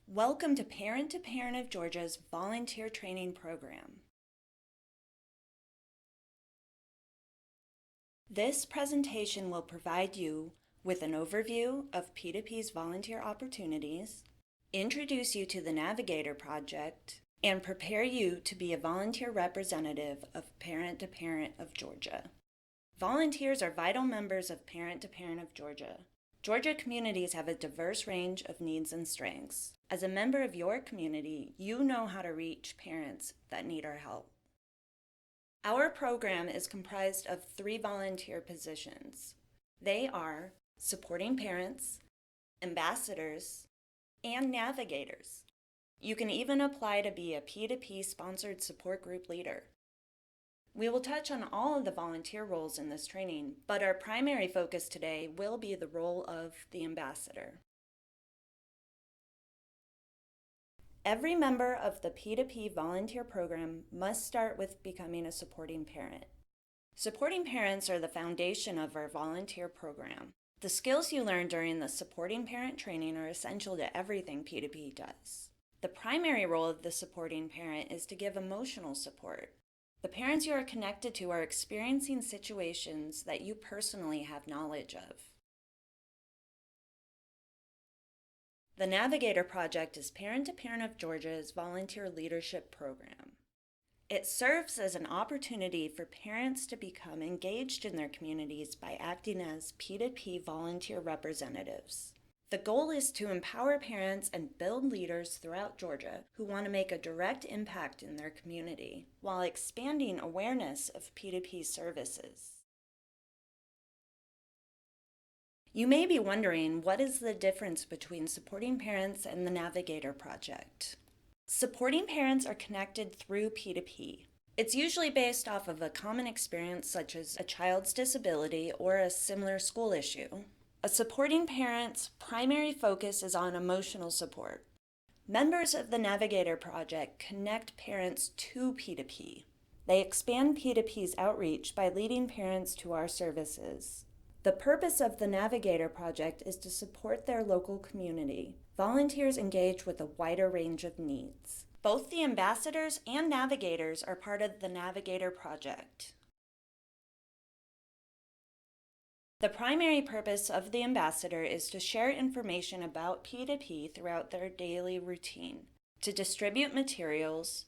Welcome to Parent of Georgia's Volunteer Training Program. This presentation will provide you with an overview of P2P's volunteer opportunities, introduce you to the Navigator Project, and prepare you to be a volunteer representative of Parent of Georgia. Volunteers are vital members of Parent of Georgia. Georgia communities have a diverse range of needs and strengths. As a member of your community, you know how to reach parents that need our help. Our program is comprised of 3 volunteer positions. They are supporting parents, ambassadors, and navigators. You can even apply to be a P2P sponsored support group leader. We will touch on all of the volunteer roles in this training, but our primary focus today will be the role of the ambassador. Every member of the P2P volunteer program must start with becoming a supporting parent. Supporting parents are the foundation of our volunteer program. The skills you learn during the supporting parent training are essential to everything P2P does. The primary role of the supporting parent is to give emotional support. The parents you are connected to are experiencing situations that you personally have knowledge of. The Navigator Project is Parent of Georgia's volunteer leadership program. It serves as an opportunity for parents to become engaged in their communities by acting as P2P volunteer representatives. The goal is to empower parents and build leaders throughout Georgia who want to make a direct impact in their community while expanding awareness of P2P services. You may be wondering, what is the difference between supporting parents and the Navigator Project? Supporting parents are connected through P2P. It's usually based off of a common experience such as a child's disability or a similar school issue. A supporting parent's primary focus is on emotional support. Members of the Navigator Project connect parents to P2P. They expand P2P's outreach by leading parents to our services. The purpose of the Navigator Project is to support their local community. Volunteers engage with a wider range of needs. Both the ambassadors and navigators are part of the Navigator Project. The primary purpose of the ambassador is to share information about P2P throughout their daily routine, to distribute materials,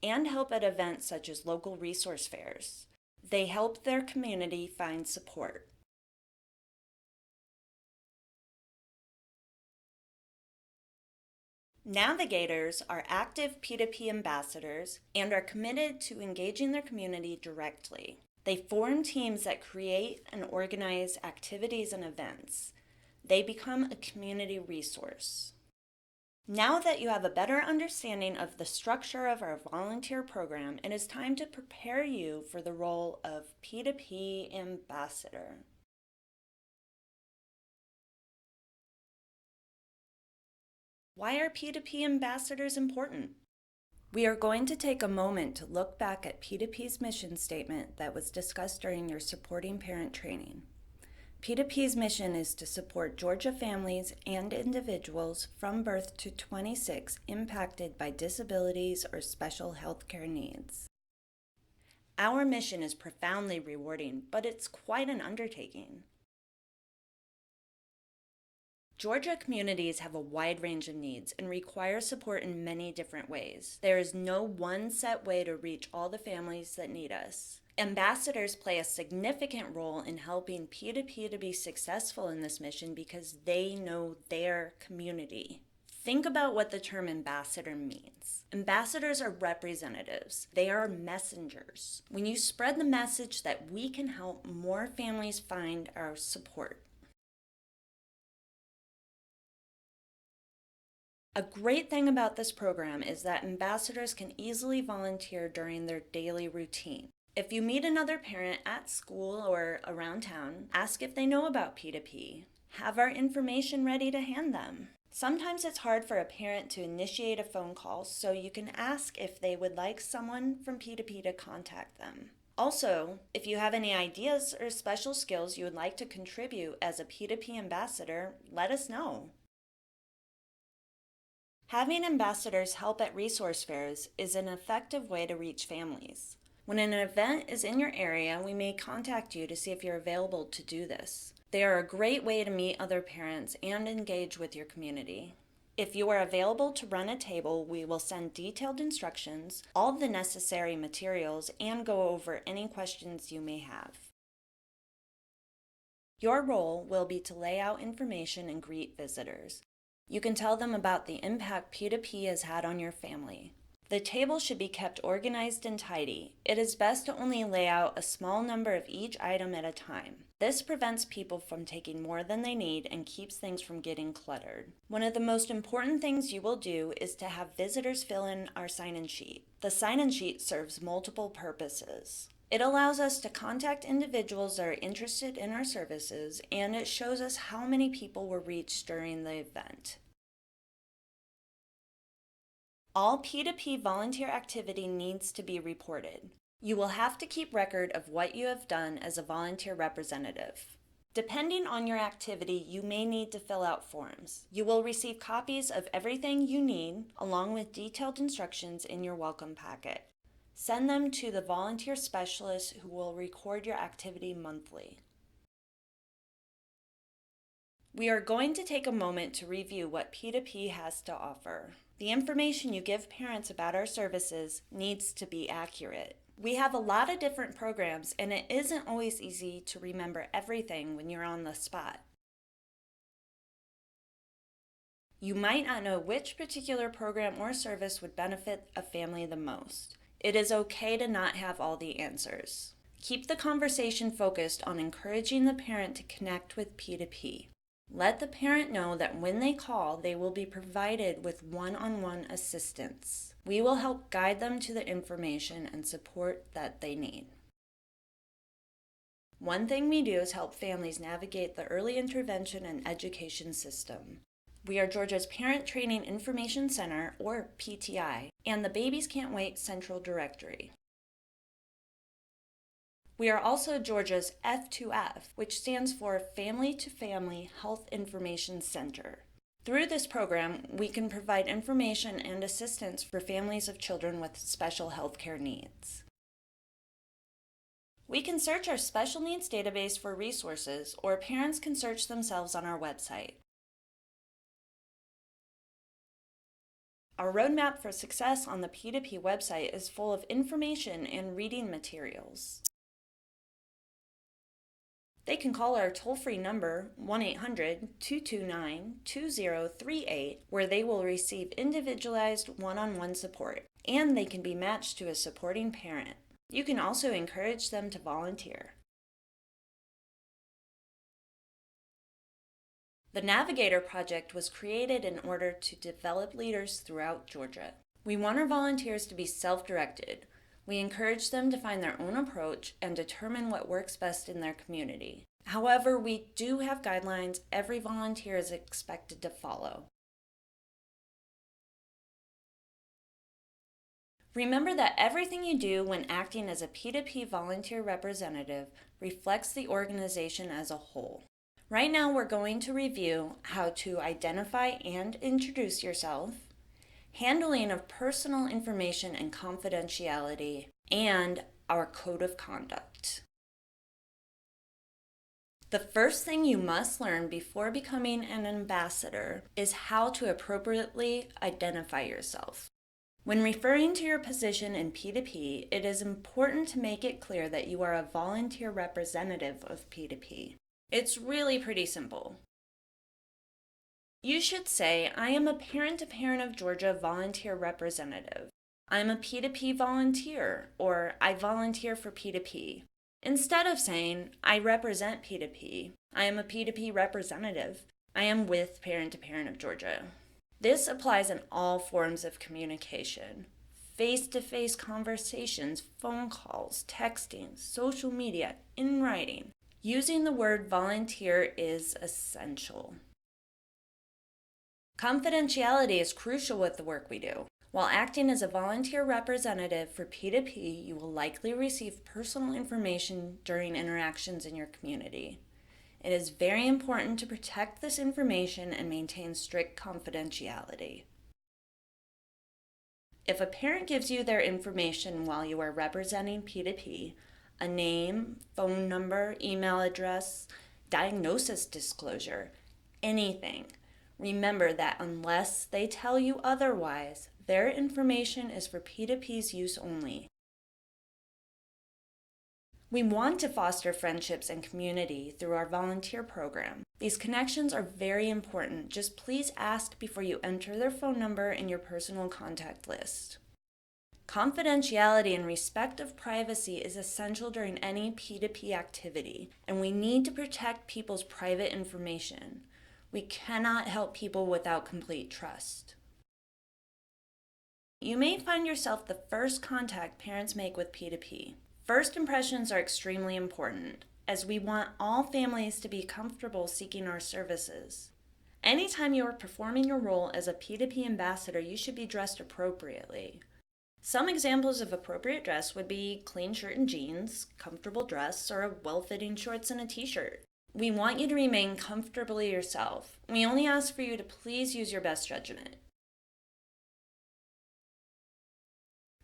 and help at events such as local resource fairs. They help their community find support. Navigators are active P2P ambassadors and are committed to engaging their community directly. They form teams that create and organize activities and events. They become a community resource. Now that you have a better understanding of the structure of our volunteer program, it is time to prepare you for the role of P2P ambassador. Why are P2P ambassadors important? We are going to take a moment to look back at P2P's mission statement that was discussed during your supporting parent training. P2P's mission is to support Georgia families and individuals from birth to 26 impacted by disabilities or special health care needs. Our mission is profoundly rewarding, but it's quite an undertaking. Georgia communities have a wide range of needs and require support in many different ways. There is no one set way to reach all the families that need us. Ambassadors play a significant role in helping P2P to be successful in this mission because they know their community. Think about what the term ambassador means. Ambassadors are representatives. They are messengers. When you spread the message that we can help more families find our support. A great thing about this program is that ambassadors can easily volunteer during their daily routine. If you meet another parent at school or around town, ask if they know about P2P. Have our information ready to hand them. Sometimes it's hard for a parent to initiate a phone call, so you can ask if they would like someone from P2P to contact them. Also, if you have any ideas or special skills you would like to contribute as a P2P ambassador, let us know. Having ambassadors help at resource fairs is an effective way to reach families. When an event is in your area, we may contact you to see if you're available to do this. They are a great way to meet other parents and engage with your community. If you are available to run a table, we will send detailed instructions, all the necessary materials, and go over any questions you may have. Your role will be to lay out information and greet visitors. You can tell them about the impact P2P has had on your family. The table should be kept organized and tidy. It is best to only lay out a small number of each item at a time. This prevents people from taking more than they need and keeps things from getting cluttered. One of the most important things you will do is to have visitors fill in our sign-in sheet. The sign-in sheet serves multiple purposes. It allows us to contact individuals that are interested in our services, and it shows us how many people were reached during the event. All P2P volunteer activity needs to be reported. You will have to keep record of what you have done as a volunteer representative. Depending on your activity, you may need to fill out forms. You will receive copies of everything you need, along with detailed instructions in your welcome packet. Send them to the volunteer specialist who will record your activity monthly. We are going to take a moment to review what P2P has to offer. The information you give parents about our services needs to be accurate. We have a lot of different programs, and it isn't always easy to remember everything when you're on the spot. You might not know which particular program or service would benefit a family the most. It is okay to not have all the answers. Keep the conversation focused on encouraging the parent to connect with P2P. Let the parent know that when they call, they will be provided with one-on-one assistance. We will help guide them to the information and support that they need. One thing we do is help families navigate the early intervention and education system. We are Georgia's Parent Training Information Center, or PTI, and the Babies Can't Wait Central Directory. We are also Georgia's F2F, which stands for Family to Family Health Information Center. Through this program, we can provide information and assistance for families of children with special health care needs. We can search our special needs database for resources, or parents can search themselves on our website. Our roadmap for success on the P2P website is full of information and reading materials. They can call our toll-free number 1-800-229-2038, where they will receive individualized one-on-one support, and they can be matched to a supporting parent. You can also encourage them to volunteer. The Navigator Project was created in order to develop leaders throughout Georgia. We want our volunteers to be self-directed. We encourage them to find their own approach and determine what works best in their community. However, we do have guidelines every volunteer is expected to follow. Remember that everything you do when acting as a P2P volunteer representative reflects the organization as a whole. Right now, we're going to review how to identify and introduce yourself, handling of personal information and confidentiality, and our code of conduct. The first thing you must learn before becoming an ambassador is how to appropriately identify yourself. When referring to your position in P2P, it is important to make it clear that you are a volunteer representative of P2P. It's really pretty simple. You should say, I am a Parent-to-Parent of Georgia volunteer representative. I'm a P2P volunteer, or I volunteer for P2P. Instead of saying, I represent P2P, I am a P2P representative, I am with Parent-to-Parent of Georgia. This applies in all forms of communication. Face-to-face conversations, phone calls, texting, social media, in writing. Using the word volunteer is essential. Confidentiality is crucial with the work we do. While acting as a volunteer representative for P2P, you will likely receive personal information during interactions in your community. It is very important to protect this information and maintain strict confidentiality. If a parent gives you their information while you are representing P2P, a name, phone number, email address, diagnosis disclosure, anything, remember that unless they tell you otherwise, their information is for P2P's use only. We want to foster friendships and community through our volunteer program. These connections are very important. Just please ask before you enter their phone number in your personal contact list. Confidentiality and respect of privacy is essential during any P2P activity, and we need to protect people's private information. We cannot help people without complete trust. You may find yourself the first contact parents make with P2P. First impressions are extremely important, as we want all families to be comfortable seeking our services. Anytime you are performing your role as a P2P ambassador, you should be dressed appropriately. Some examples of appropriate dress would be clean shirt and jeans, comfortable dress, or well-fitting shorts and a t-shirt. We want you to remain comfortably yourself. We only ask for you to please use your best judgment.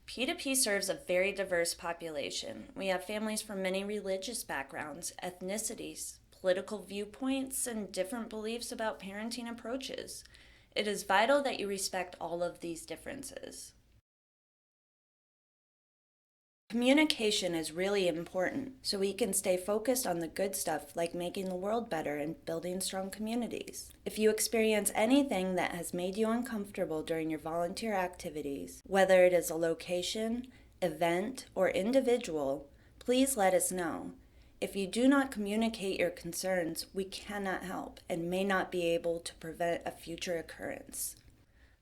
P2P serves a very diverse population. We have families from many religious backgrounds, ethnicities, political viewpoints, and different beliefs about parenting approaches. It is vital that you respect all of these differences. Communication is really important so we can stay focused on the good stuff like making the world better and building strong communities. If you experience anything that has made you uncomfortable during your volunteer activities, whether it is a location, event, or individual, please let us know. If you do not communicate your concerns, we cannot help and may not be able to prevent a future occurrence.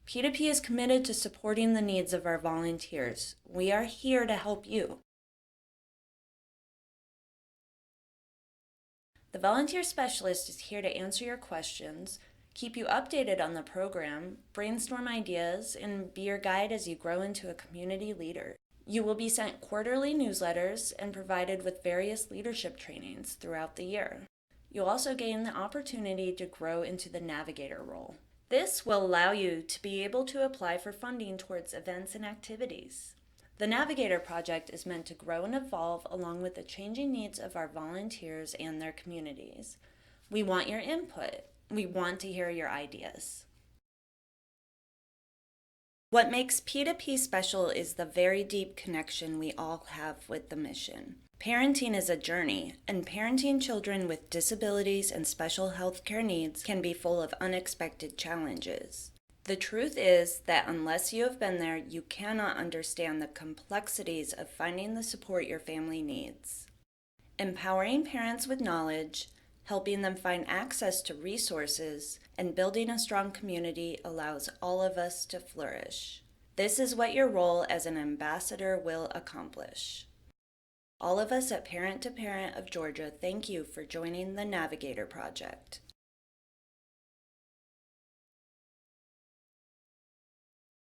P2P is committed to supporting the needs of our volunteers. We are here to help you. The volunteer specialist is here to answer your questions, keep you updated on the program, brainstorm ideas, and be your guide as you grow into a community leader. You will be sent quarterly newsletters and provided with various leadership trainings throughout the year. You'll also gain the opportunity to grow into the Navigator role. This will allow you to be able to apply for funding towards events and activities. The Navigator Project is meant to grow and evolve along with the changing needs of our volunteers and their communities. We want your input. We want to hear your ideas. What makes P2P special is the very deep connection we all have with the mission. Parenting is a journey, and parenting children with disabilities and special healthcare needs can be full of unexpected challenges. The truth is that unless you have been there, you cannot understand the complexities of finding the support your family needs. Empowering parents with knowledge, helping them find access to resources, and building a strong community allows all of us to flourish. This is what your role as an ambassador will accomplish. All of us at Parent to Parent of Georgia thank you for joining the Navigator Project.